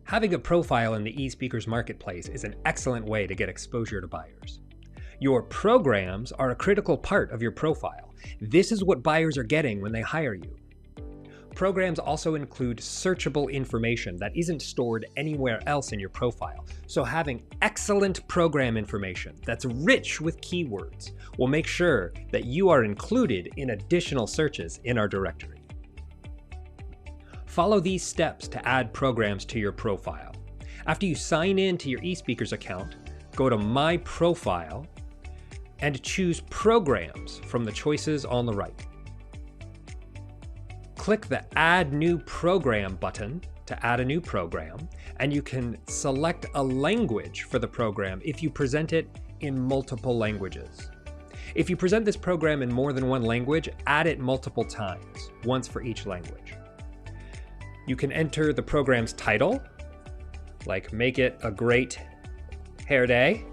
Having a profile in the eSpeakers marketplace is an excellent way to get exposure to buyers. Your programs are a critical part of your profile. This is what buyers are getting when they hire you. Programs also include searchable information that isn't stored anywhere else in your profile, so having excellent program information that's rich with keywords will make sure that you are included in additional searches in our directory. Follow these steps to add programs to your profile. After you sign in to your eSpeakers account, go to My Profile and choose Programs from the choices on the right. Click the Add New Program button to add a new program, and you can select a language for the program if you present it in multiple languages. If you present this program in more than one language, add it multiple times, once for each language. You can enter the program's title, like Make It a Great Hair Day.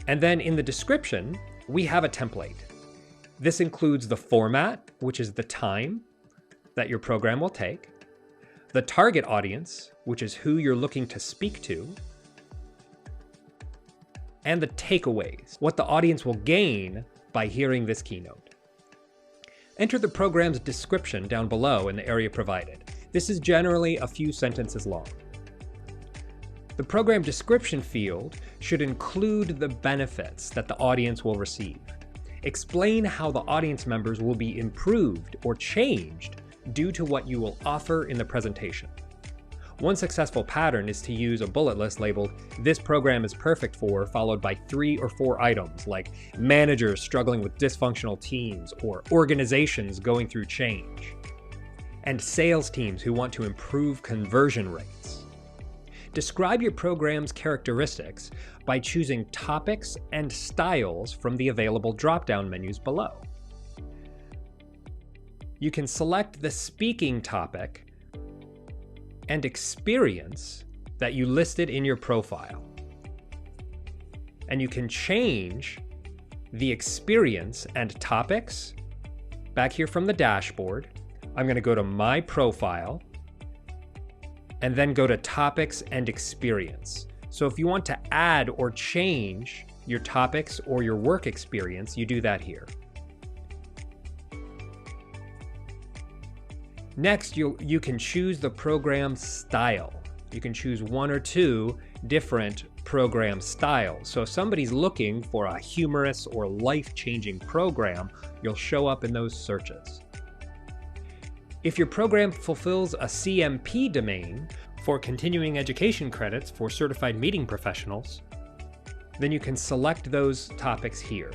And then in the description, we have a template. This includes the format, which is the time that your program will take, the target audience, which is who you're looking to speak to, and the takeaways, what the audience will gain by hearing this keynote. Enter the program's description down below in the area provided. This is generally a few sentences long. The program description field should include the benefits that the audience will receive. Explain how the audience members will be improved or changed due to what you will offer in the presentation. One successful pattern is to use a bullet list labeled, "This program is perfect for," followed by 3 or 4 items like managers struggling with dysfunctional teams or organizations going through change, and sales teams who want to improve conversion rates. Describe your program's characteristics by choosing topics and styles from the available drop-down menus below. You can select the speaking topic and experience that you listed in your profile. And you can change the experience and topics back here from the dashboard. I'm going to go to My Profile and then go to Topics and Experience. So if you want to add or change your topics or your work experience, you do that here. Next, you can choose the program style. You can choose 1 or 2 different program styles. So if somebody's looking for a humorous or life-changing program, you'll show up in those searches. If your program fulfills a CMP domain for continuing education credits for certified meeting professionals, then you can select those topics here.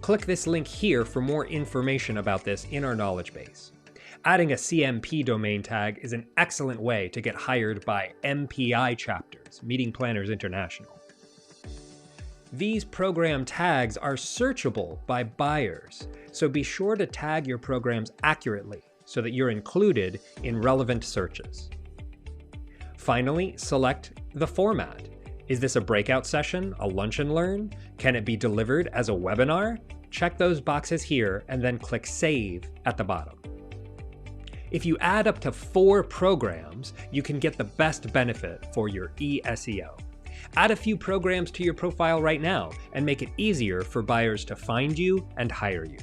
Click this link here for more information about this in our knowledge base. Adding a CMP domain tag is an excellent way to get hired by MPI chapters, Meeting Planners International. These program tags are searchable by buyers, so be sure to tag your programs accurately so that you're included in relevant searches. Finally, select the format. Is this a breakout session, a lunch and learn? Can it be delivered as a webinar? Check those boxes here and then click Save at the bottom. If you add up to 4 programs, you can get the best benefit for your eSEO. Add a few programs to your profile right now and make it easier for buyers to find you and hire you.